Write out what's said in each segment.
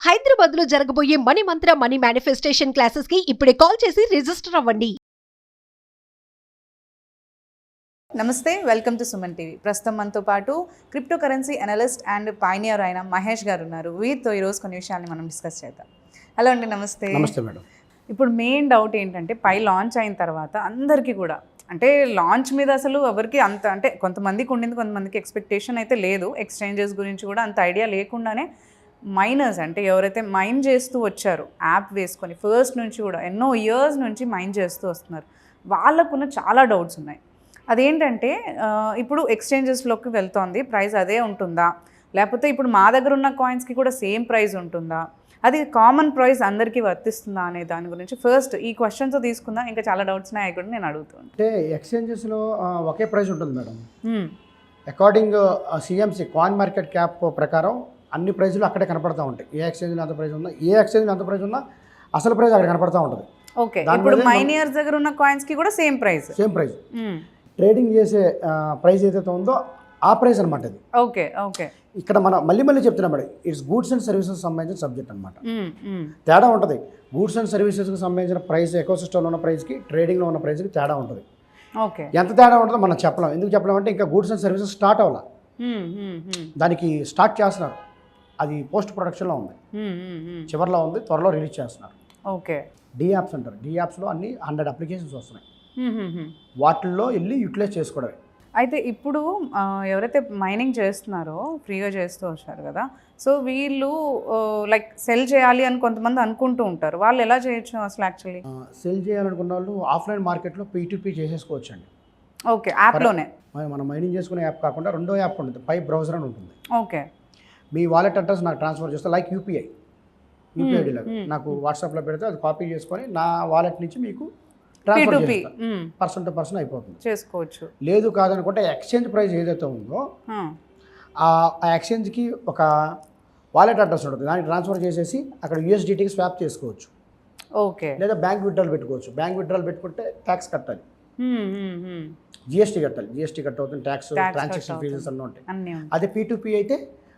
హైదరాబాద్ లో జరగబోయే మనీ మంత్ర money manifestation classes కి ఇప్పుడే కాల్ చేసి రిజిస్టర్ అవ్వండి. నమస్తే, వెల్కమ్ టు సుమన్ టీవీ. ప్రస్తుతం మనతో పాటు crypto currency analyst and pioneer అయిన మహేష్ గారు ఉన్నారు. వీరితో ఈరోజు కొన్ని విషయాల్ని మనం డిస్కస్ చేద్దాం. హలో అండి, నమస్తే. నమస్తే మేడం. ఇప్పుడు మెయిన్ డౌట్ ఏంటంటే, పై లాంచ్ అయిన తర్వాత అందరికీ కూడా అంటే లాంచ్ మీద అసలు ఎవరికి అంత అంటే కొంతమందికి ఉండింది, కొంతమందికి ఎక్స్పెక్టేషన్ అయితే లేదు. ఎక్స్చేంజెస్ గురించి కూడా అంత ఐడియా లేకుండానే మైనర్స్ అంటే ఎవరైతే మైన్ చేస్తూ వచ్చారో యాప్ వేసుకొని ఫస్ట్ నుంచి కూడా ఎన్నో ఇయర్స్ నుంచి మైన్ చేస్తూ వస్తున్నారు, వాళ్ళకున్న చాలా డౌట్స్ ఉన్నాయి. అదేంటంటే ఇప్పుడు ఎక్స్చేంజెస్లోకి వెళ్తోంది, ప్రైస్ అదే ఉంటుందా, లేకపోతే ఇప్పుడు మా దగ్గర ఉన్న కాయిన్స్కి కూడా సేమ్ ప్రైస్ ఉంటుందా, అది కామన్ ప్రైస్ అందరికీ వర్తిస్తుందా అనే దాని గురించి ఫస్ట్ ఈ క్వశ్చన్స్ తీసుకుందాం. ఇంకా చాలా డౌట్స్ ఉన్నాయి కూడా నేను అడుగుతాను. అంటే ఎక్స్చేంజెస్లో ఒకే ప్రైస్ ఉంటుంది madam. According CMC coin market cap ప్రకారం అన్ని ప్రైజులు అక్కడే కనపడతా ఉంటాయి. ఏ ఎక్స్చేంజ్లో ఎంత ప్రైస్ ఉన్నా, ఏ ఎక్స్చేంజ్లో ఎంత ప్రైస్ ఉన్నా అసలు ప్రైస్ అక్కడ కనపడతా ఉంటుంది. ఓకే, ఇప్పుడు మైనియర్స్ దగ్గర ఉన్న కాయిన్స్కి కూడా సేమ్ ప్రైస్. ట్రేడింగ్ చేసే ప్రైస్ ఏదైతే ఉందో ఆ ప్రైస్ అనమాట ఇది. ఓకే ఓకే, ఇక్కడ మనం మళ్ళీ చెప్తున్నాం madam, it's goods and services సంబంధించిన సబ్జెక్ట్ అనమాట. తేడా ఉంటుంది. గూడ్స్ అండ్ సర్వీసెస్కి సంబంధించిన ప్రైస్ ఎకోసిస్టంలో ఉన్న ప్రైస్కి, ట్రేడింగ్లో ఉన్న ప్రైస్కి తేడా ఉంటుంది. ఓకే, ఎంత తేడా ఉంటుందో మనం చెప్పలేం. ఎందుకు చెప్పలేం అంటే ఇంకా గూడ్స్ అండ్ సర్వీసెస్ స్టార్ట్ అవ్వాలి, దానికి స్టార్ట్ చేస్తున్నారు. అది పోస్ట్ ప్రొడక్షన్లో ఉంది, చివరిలో ఉంది, త్వరలో రిలీజ్ చేస్తున్నారు. ఓకే, డి యాప్స్ అంటారు. డి యాప్స్లో అన్ని 100 అప్లికేషన్స్ వస్తున్నాయి, వాటిల్లో వెళ్ళి యూటిలైజ్ చేసుకోవడమే. అయితే ఇప్పుడు ఎవరైతే మైనింగ్ చేస్తున్నారో ఫ్రీగా చేస్తూ వచ్చారు కదా, సో వీళ్ళు లైక్ సెల్ చేయాలి అని కొంతమంది అనుకుంటూ ఉంటారు. వాళ్ళు ఎలా చేయొచ్చు అసలు? యాక్చువల్లీ సెల్ చేయాలనుకున్న వాళ్ళు ఆఫ్లైన్ మార్కెట్లో P2P చేసేసుకోవచ్చు అండి. ఓకే, యాప్లోనే మనం మైనింగ్ చేసుకునే యాప్ కాకుండా రెండో యాప్ ఉంటుంది, పై బ్రౌజర్ అని ఉంటుంది. ఓకే, మీ వాలెట్ అడ్రస్ నాకు ట్రాన్స్ఫర్ చేస్తే లైక్ యూపీఐ ఐడిలాగా నాకు వాట్సాప్లో పెడితే అది కాపీ చేసుకొని నా వాలెట్ నుంచి మీకు ట్రాన్స్ఫర్ చేస్తాను. పర్సన్ టు పర్సన్ అయిపోతుంది, చేసుకోవచ్చు. లేదు కాదనుకుంటే ఎక్స్చేంజ్ ప్రైస్ ఏదైతే ఉందో ఆ ఎక్స్చేంజ్కి ఒక వాలెట్ అడ్రస్ ఉంటుంది, దానికి ట్రాన్స్ఫర్ చేసేసి అక్కడ USDTకి స్వాప్ చేసుకోవచ్చు. ఓకే, లేదా బ్యాంక్ విత్డ్రాల్ పెట్టుకోవచ్చు. బ్యాంక్ విత్డ్రాల్ పెట్టుకుంటే ట్యాక్స్ కట్టాలి, జిఎస్టీ కట్టాలి. జిఎస్టీ కట్ అవుతుంది, ట్యాక్స్, ట్రాన్సాక్షన్ ఫీజెస్ అన్నీ ఉంటాయి. అదే P2P అయితే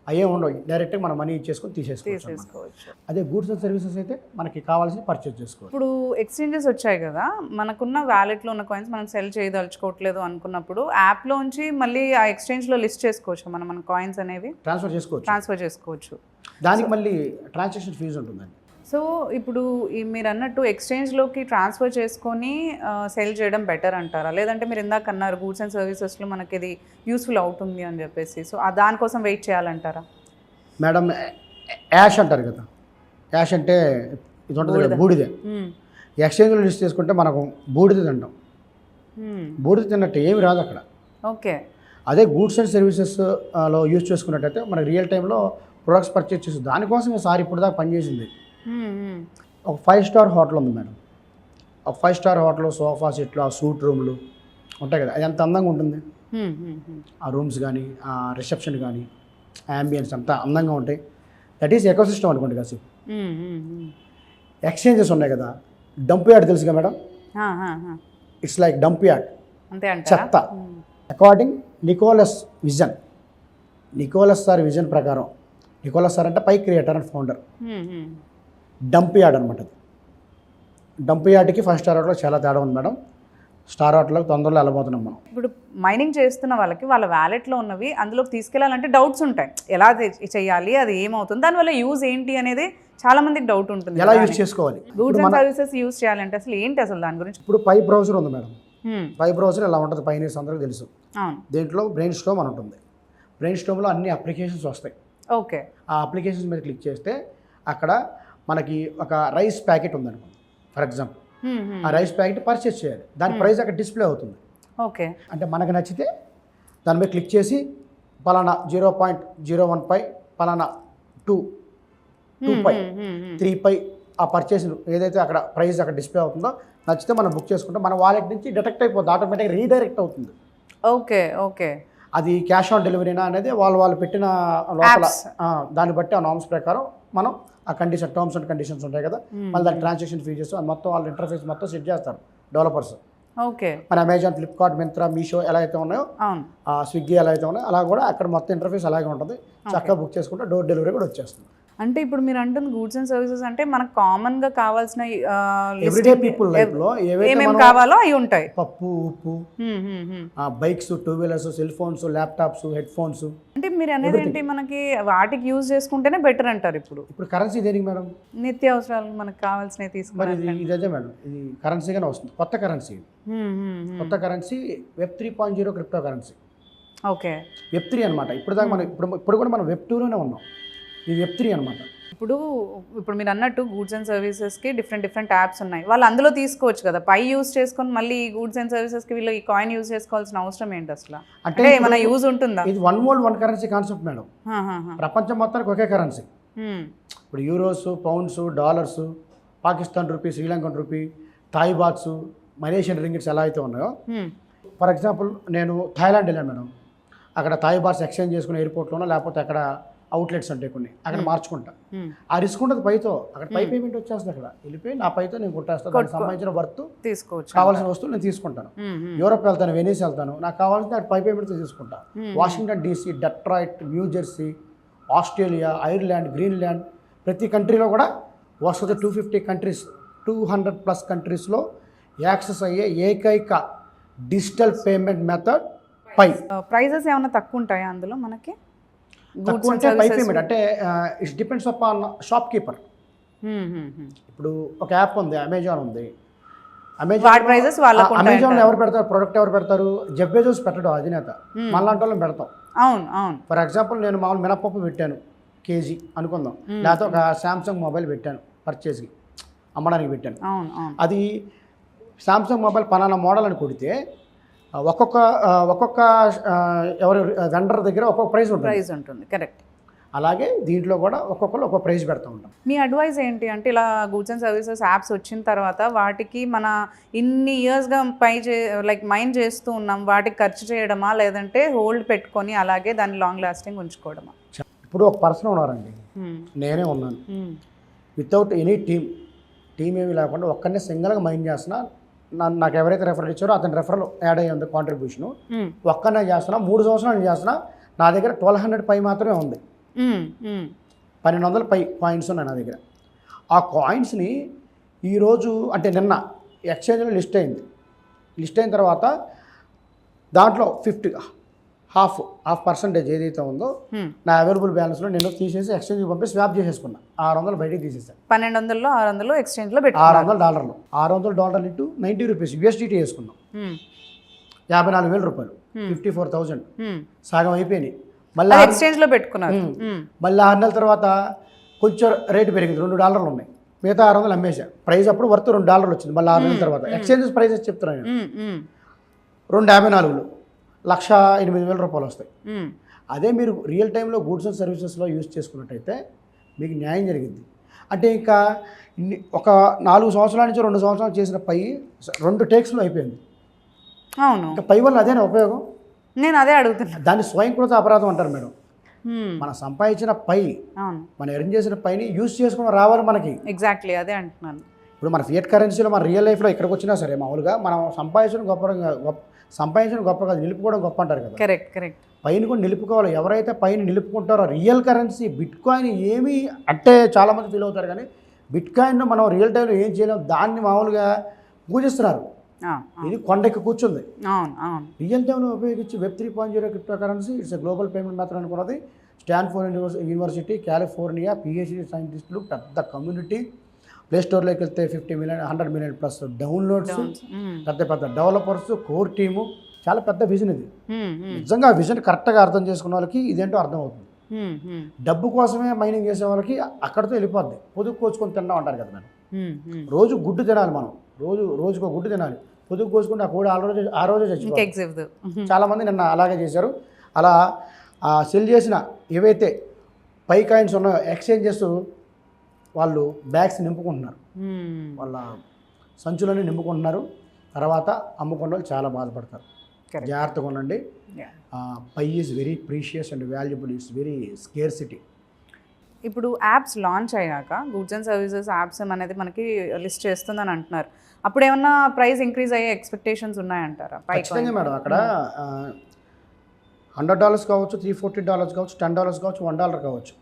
అయ్యే ఉండవు, డైరెక్ట్గా మనం మనీ ఇచ్చేసుకొని తీసేసుకోవచ్చు. అదే గూడ్స్ అండ్ సర్వీసెస్ అయితే మనకి కావాల్సిన పర్చేజ్ చేసుకోవచ్చు. ఇప్పుడు ఎక్స్చేంజెస్ వచ్చాయి కదా, మనకున్న వ్యాలెట్లో ఉన్న కాయిన్స్ మనం సెల్ చేయదలుచుకోవట్లేదు అనుకున్నప్పుడు యాప్లోంచి మళ్ళీ ఆ ఎక్స్చేంజ్లో లిస్ట్ చేసుకోవచ్చు, మన కాయిన్స్ అనేవి ట్రాన్స్ఫర్ చేసుకోవచ్చు. దానికి మళ్ళీ ట్రాన్సాక్షన్ ఫీజు ఉంటుందండి. సో ఇప్పుడు మీరు అన్నట్టు ఎక్స్చేంజ్లోకి ట్రాన్స్ఫర్ చేసుకొని సెల్ చేయడం బెటర్ అంటారా, లేదంటే మీరు ఇందాక అన్నారు గూడ్స్ అండ్ సర్వీసెస్లో మనకి ఇది యూస్ఫుల్ అవుతుంది అని చెప్పేసి, సో దానికోసం వెయిట్ చేయాలంటారా? మేడం, యాష్ అంటారు కదా, యాష్ అంటే ఇది ఉంటుంది కదా, బూడిదే. ఎక్స్చేంజ్లో లిస్ట్ చేసుకుంటే మనకు బూడిద తింటాం, బూడిద తిన్నట్టు ఏమి రాదు అక్కడ. ఓకే, అదే గూడ్స్ అండ్ సర్వీసెస్లో యూజ్ చేసుకున్నట్టయితే మనకి రియల్ టైంలో ప్రొడక్ట్స్ పర్చేస్ చేస్తుంది. దానికోసం సార్ ఇప్పుడు దాకా పనిచేసింది. ఒక 5 స్టార్ హోటల్ ఉంది మేడం. ఒక 5 స్టార్ హోటల్ సోఫా సెట్లు, ఆ సూట్ రూమ్లు ఉంటాయి కదా, అది ఎంత అందంగా ఉంటుంది. ఆ రూమ్స్ కానీ, ఆ రిసెప్షన్ కానీ, యాంబియన్స్ అంతా అందంగా ఉంటాయి. దట్ ఈస్ ఎకోసిస్టమ్ అనుకోండి కాసి. ఎక్స్చేంజెస్ ఉన్నాయి కదా, డంప్ యార్డ్ తెలుసుగా madam, it's like dump yard, చెత్త. According Nicholas vision, Nicholas sir vision ప్రకారం, నికోలస్ సార్ అంటే పై creator and founder, dump yard అనమాట. డంప్ యార్డ్కి 5 స్టార్ హోటల్కి చాలా తేడా ఉంది మేడం. స్టార్ హోటల్కి తొందరలో వెళ్ళబోతున్నాం మనం. ఇప్పుడు మైనింగ్ చేస్తున్న వాళ్ళకి వాళ్ళ వ్యాలెట్లో ఉన్నవి అందులోకి తీసుకెళ్లాలంటే డౌట్స్ ఉంటాయి, ఎలా చేయాలి, అది ఏమవుతుంది, దానివల్ల యూజ్ ఏంటి అనేది చాలా మందికి డౌట్ ఉంటుంది. ఎలా యూజ్ చేసుకోవాలి, గూడ్స్ అండ్ సర్వీసెస్ యూజ్ చేయాలంటే అసలు ఏంటి అసలు దాని గురించి? ఇప్పుడు పై బ్రౌజర్ ఉంది మేడం. పై బ్రౌజర్ ఎలా ఉంటుంది, పైనీర్స్ అందరికీ తెలుసు. దేంట్లో బ్రెయిన్ స్టోమ్ అని ఉంటుంది. బ్రెయిన్ స్టోమ్లో అన్ని అప్లికేషన్స్ వస్తాయి. ఓకే, ఆ అప్లికేషన్స్ మీద క్లిక్ చేస్తే అక్కడ మనకి ఒక రైస్ ప్యాకెట్ ఉందనుకోండి ఫర్ ఎగ్జాంపుల్, ఆ రైస్ ప్యాకెట్ పర్చేస్ చేయాలి, దాని ప్రైస్ అక్కడ డిస్ప్లే అవుతుంది. ఓకే, అంటే మనకు నచ్చితే దాని మీద క్లిక్ చేసి పలానా 0.01 పై, పలానా 2 పై, 3 పై ఆ పర్చేస్ ఏదైతే అక్కడ ప్రైస్ అక్కడ డిస్ప్లే అవుతుందో నచ్చితే మనం బుక్ చేసుకుంటాం. మన వాలెట్ నుంచి డిటెక్ట్ అయిపోతుంది, ఆటోమేటిక్గా రీడైరెక్ట్ అవుతుంది. ఓకే ఓకే, అది క్యాష్ ఆన్ డెలివరీనా అనేది వాళ్ళు పెట్టిన లోపల దాన్ని బట్టి ఆ నామ్స్ ప్రకారం మనం ఆ కండిషన్, టర్మ్స్ అండ్ కండిషన్స్ ఉంటాయి కదా, మళ్ళీ దాని ట్రాన్సాక్షన్ ఫీజెస్ మొత్తం వాళ్ళ ఇంటర్ఫేస్ మొత్తం సెట్ చేస్తారు డెవలపర్స్. ఓకే, మన అమెజాన్, ఫ్లిప్కార్ట్, మింత్రా, మీషో ఎలా అయితే ఉన్నాయో, స్విగ్గీ ఎలా అయితే ఉన్నాయో అలా కూడా అక్కడ మొత్తం ఇంటర్ఫేస్ అలాగే ఉంటుంది. చక్కగా బుక్ చేసుకుంటే డోర్ డెలివరీ కూడా వచ్చేస్తుంది. అంటే ఇప్పుడు మీరు అంటుంది గూడ్స్ అండ్ సర్వీసెస్ అంటే మనకు కామన్ గా కావాల్సిన ఎవ్రీడే పీపుల్ లైఫ్ లో ఏమేమి కావాలో అవి ఉంటాయి. పప్పు, ఉప్పు, bikes, 2 wheelers, cell phones, laptops, head phones. అంటే మీరు అనేది ఏంటి, మనకి వాటికి యూజ్ చేసుకుంటేనే బెటర్ అంటారు. ఇప్పుడు కరెన్సీ దేనికి మేడం? నిత్య అవసరాలు మనకు కావాల్సినవి మరి తీసుకోవాలి. ఇదే మేడం, ఇది కరెన్సీగానే వస్తుంది. కొత్త కరెన్సీ, కొత్త currency Web 3.0 crypto currency. Okay, Web 3 అనమాట. ఇప్పుడు దాకా మనం ఇప్పుడు కూడా మనం Web 2లోనే ఉన్నాం. ఇది Web 3 అనమాట. ఇప్పుడు మీరు అన్నట్టు గూడ్స్ అండ్ సర్వీసెస్కి డిఫరెంట్ యాప్స్ ఉన్నాయి. వాళ్ళు అందులో తీసుకోవచ్చు కదా, పై యూజ్ చేసుకొని మళ్ళీ గూడ్స్ అండ్ సర్వీసెస్కి వీళ్ళు ఈ కాయిన్ యూజ్ చేసుకోవాల్సిన అవసరం ఏంటి అసలు? అంటే ఏమైనా యూజ్ ఉంటుందా? ఇది one world one currency concept madam. ప్రపంచం మొత్తానికి ఒకే కరెన్సీ. ఇప్పుడు euros, pounds, dollars, Pakistan rupee, Sri Lankan rupee, Thai bahts, Malaysian ringgits ఎలా అయితే ఉన్నాయో, ఫర్ ఎగ్జాంపుల్ నేను థాయిలాండ్ వెళ్ళాను మేడం. అక్కడ థాయ్ బాత్స్ ఎక్స్చేంజ్ చేసుకునే ఎయిర్పోర్ట్లోనో లేకపోతే అక్కడ అవుట్లెట్స్ అంటే కొన్ని అక్కడ మార్చుకుంటా. ఆ రిస్క్ ఉంటుంది పైతో. అక్కడ పై పేమెంట్ వచ్చేస్తుంది. అక్కడ వెళ్ళిపోయి నా పైతో నేను కొట్టేస్తాను. దానికి సంబంధించిన వర్త్ తీసుకోవచ్చు, కావాల్సిన వస్తువులు నేను తీసుకుంటాను. యూరోప్ వెళ్తాను, వెనీస్ వెళ్తాను, నాకు కావాల్సిన పై పేమెంట్ తీసుకుంటాను. Washington DC, Detroit, new Jersey, Australia, Ireland, Greenland, ప్రతి కంట్రీలో కూడా వస్తుంది. 250 కంట్రీస్, 200+ కంట్రీస్లో యాక్సెస్ అయ్యే ఏకైక డిజిటల్ పేమెంట్ మెథడ్ పై. ప్రైజెస్ ఏమైనా తక్కువ ఉంటాయా అందులో మనకి? తక్కువ అంటే పై పేమెంట్ అంటే it's depends upon shop keeper. ఇప్పుడు ఒక యాప్ ఉంది, అమెజాన్ ఉంది. అమెజాన్ ఎవరు పెడతారు ప్రోడక్ట్? ఎవరు పెడతారు? జెఫ్ బెజోస్ పెట్టడం అధినేత. మనలాంటి వాళ్ళని పెడతాం. అవును. ఫర్ ఎగ్జాంపుల్ నేను మామూలు మినపప్పు పెట్టాను కేజీ అనుకుందాం, లేకపోతే ఒక శాంసంగ్ మొబైల్ పెట్టాను పర్చేస్కి, అమ్మడానికి పెట్టాను. అది శాంసంగ్ మొబైల్ పలానా మోడల్ అని కొడితే ఒక్కొక్క ఎవరి వెండర్ దగ్గర ఒక్కొక్క ప్రైస్ ఉంటుంది. కరెక్ట్. అలాగే దీంట్లో కూడా ఒక్కొక్కరు ఒక్కొక్క ప్రైస్ పెడతా ఉంటాం. మీ అడ్వైస్ ఏంటి అంటే, ఇలా గూడ్స్ అండ్ సర్వీసెస్ యాప్స్ వచ్చిన తర్వాత వాటికి మన ఇన్ని ఇయర్స్గా మైండ్ చేస్తూ ఉన్నాం, వాటికి ఖర్చు చేయడమా లేదంటే హోల్డ్ పెట్టుకొని అలాగే దాన్ని లాంగ్ లాస్టింగ్ ఉంచుకోవడమా? ఇప్పుడు ఒక పర్సన్ ఉన్నారండి, నేనే ఉన్నాను. వితౌట్ ఎనీ టీమ్ ఏమి లేకుండా ఒక్కనే సింగిల్గా మైండ్ చేస్తున్నా. నాకు ఎవరైతే రెఫరల్ ఇచ్చారో అతని రెఫరల్ యాడ్ అయ్యి ఉంది కాంట్రిబ్యూషను. ఒక్కనే చేస్తున్నా, 3 సంవత్సరాలు నేను చేస్తున్నా. నా దగ్గర 1200 పై మాత్రమే ఉంది. 1200 పై కాయిన్స్ ఉన్నాయి నా దగ్గర. ఆ కాయిన్స్ని ఈరోజు అంటే నిన్న ఎక్స్చేంజ్లో లిస్ట్ అయిన తర్వాత దాంట్లో హాఫ్ పర్సెంటేజ్ ఏదైతే ఉందో నా అవైలబుల్ బ్యాలెన్స్లో నేను తీసేసి ఎక్స్చేంజ్కి పంపి స్వాప్ చేసేసుకున్నా. 600 బయటికి తీసేసాను. 1200లో 600 ఎక్స్చేంజ్లో పెట్టి $600 $600 ఇంటూ $90 USDT వేసుకున్నాం. 54,000 రూపాయలు, 54,000 సగం అయిపోయినాయి. మళ్ళీ ఎక్స్చేంజ్లో పెట్టుకున్నారు. మళ్ళీ 6 నెలల తర్వాత కొంచెం రేటు పెరిగింది, $2 ఉన్నాయి. మిగతా 600 అమ్మేసా. ప్రైస్ అప్పుడు వర్త్ $2 వచ్చింది. మళ్ళీ 6 నెలల తర్వాత ఎక్స్చేంజెస్ ప్రైజెస్ చెప్తున్నాను. 254 1,08,000 రూపాయలు వస్తాయి. అదే మీరు రియల్ టైంలో గూడ్స్ అండ్ సర్వీసెస్లో యూజ్ చేసుకున్నట్టయితే మీకు న్యాయం జరిగింది. అంటే ఇంకా ఒక 4 సంవత్సరాల నుంచి 2 సంవత్సరాలు చేసిన పై 2 టేక్స్లో అయిపోయింది. అవును. ఇంకా పై వల్ల అదేనా ఉపయోగం? నేను అదే అడుగుతున్నా. దాన్ని స్వయంకృత అపరాధం అంటారు మేడం. మనం సంపాదించిన పై, మనం ఎర్న్ చేసిన పైని యూజ్ చేసుకుని రావాలి మనకి. ఎగ్జాక్ట్లీ అదే అంటున్నాను. ఇప్పుడు మన ఫియట్ కరెన్సీలో మన రియల్ లైఫ్లో ఎక్కడికి వచ్చినా సరే మామూలుగా మనం సంపాదించడం గొప్ప కాదు, నిలుపుకోవడం గొప్ప అంటారు కదా. కరెక్ట్. పైన కూడా నిలుపుకోవాలి. ఎవరైతే పైన నిలుపుకుంటారో రియల్ కరెన్సీ బిట్ కాయిన్ ఏమి అంటే చాలామంది ఫీల్ అవుతారు, కానీ బిట్ కాయిన్ మనం రియల్ టైంలో ఏం చేయలేము. దాన్ని మామూలుగా పూజిస్తున్నారు. ఇది కొండెక్కి కూర్చుంది. రియల్ టైంలో ఉపయోగించి Web 3.0 crypto currency it's global payment method అనుకున్నది. స్టాన్ఫోర్డ్ యూనివర్సిటీ, కాలిఫోర్నియా, PhD సైంటిస్టులు, పెద్ద కమ్యూనిటీ. ప్లే స్టోర్లోకి వెళ్తే 50 మిలియన్ 100 మిలియన్ ప్లస్ డౌన్లోడ్స్, పెద్ద డెవలపర్స్, కోర్ టీము. చాలా పెద్ద విజన్ ఇది. నిజంగా ఆ విజన్ కరెక్ట్గా అర్థం చేసుకున్న వాళ్ళకి ఇదేంటో అర్థం అవుతుంది. డబ్బు కోసమే మైనింగ్ చేసే వాళ్ళకి అక్కడితో వెళ్ళిపోద్ది. పొదుపు కోసుకొని తిన్నాం అంటారు కదా మేడం. రోజు గుడ్డు తినాలి మనం, రోజుకో గుడ్డు తినాలి. పొదుపు కోసుకుంటే ఆ కోడి ఆ రోజే చచ్చిపోతుంది. చాలామంది నిన్న అలాగే చేశారు. అలా సెల్ చేసిన ఏవైతే పై కాయిన్స్ ఉన్నాయో ఎక్స్చేంజెస్ వాళ్ళు బ్యాగ్స్ నింపుకుంటున్నారు, వాళ్ళ సంచులని నింపుకుంటున్నారు. తర్వాత అమ్ముకున్న వాళ్ళు చాలా బాధపడతారు. జాగ్రత్తగా ఉండండి. Pi is very precious and valuable, it's very scarcity. ఇప్పుడు యాప్స్ లాంచ్ అయ్యాక గూడ్స్ అండ్ సర్వీసెస్ యాప్స్ అనేది మనకి లిస్ట్ చేస్తుందని అంటున్నారు. అప్పుడు ఏమన్నా ప్రైస్ ఇంక్రీజ్ అయ్యే ఎక్స్పెక్టేషన్స్ ఉన్నాయంటారా? ఖచ్చితంగా మేడం. అక్కడ $100 కావచ్చు, $340 కావచ్చు, $10 కావచ్చు, $1 కావచ్చు.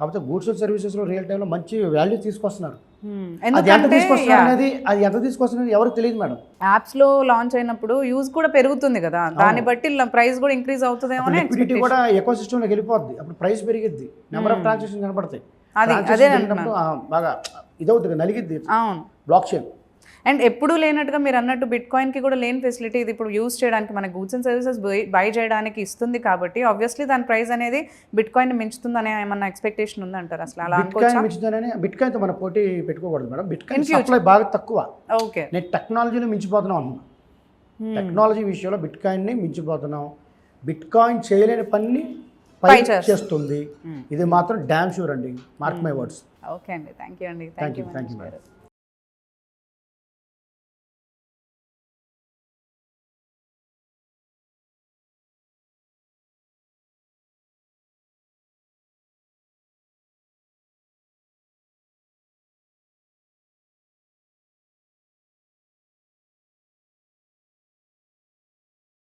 కాకపోతే గూడ్స్ అండ్ సర్వీసెస్లో రియల్ టైంలో మంచి వాల్యూ తీసుకొస్తున్నారు. అది ఎంత ఎందుకంటే తీసుకొస్తున్నారు అనేది అది ఎంత తీసుకొస్తున్నారు ఎవరికి తెలియదు మేడం. యాప్స్లో లాంచ్ అయినప్పుడు యూజ్ కూడా పెరుగుతుంది కదా, దాన్ని బట్టి ప్రైస్ కూడా ఇంక్రీజ్ అవుతుందేమో అని లిక్విడిటీ కూడా ఎకో సిస్టంలోకి వెళ్ళిపోద్ది, అప్పుడు ప్రైస్ పెరిగిద్ది, నెంబర్ ఆఫ్ ట్రాన్సాక్షన్ కనపడతాయి, అదే Transaction పెరిగినప్పుడు, బాగా ఇదవుతుంది, నలిగిద్ది అవును. Block chain. అండ్ ఎప్పుడు లేనట్టుగా మీరు అన్నట్టు బిట్ కాయిన్కి కూడా లేని ఫెసిలిటీ ఇది ఇప్పుడు యూజ్ చేయడానికి మన గూడ్స్ అండ్ సర్వీసెస్ బై చేయడానికి ఇస్తుంది కాబట్టి ఆబ్వియస్లీ దాని ప్రైస్ అనేది బిట్ కాయిన్ మించుతుందనే ఏమన్నా ఎక్స్పెక్టేషన్ ఉందంటారు అసలు అలా బిట్ కాయిన్ అనుకోవచ్చా? మించుతానని బిట్ కాయిన్తో మన పోటీ పెట్టుకోకూడదు మేడం. బిట్ కాయిన్ సప్లై బాగా తక్కువ, ఓకే. నేను టెక్నాలజీలో మించిపోతున్నాం అన్నా. టెక్నాలజీ విషయంలో బిట్ కాయిన్ని మించిపోతున్నాం. బిట్ కాయిన్ చేయలేని పని పై చేస్తుంది, ఇది మాత్రం డ్యామ్ షూర్ అండి, మార్క్ మై వర్డ్స్. ఓకే అండి, థ్యాంక్ యూ అండి, థ్యాంక్ యూ మేడం.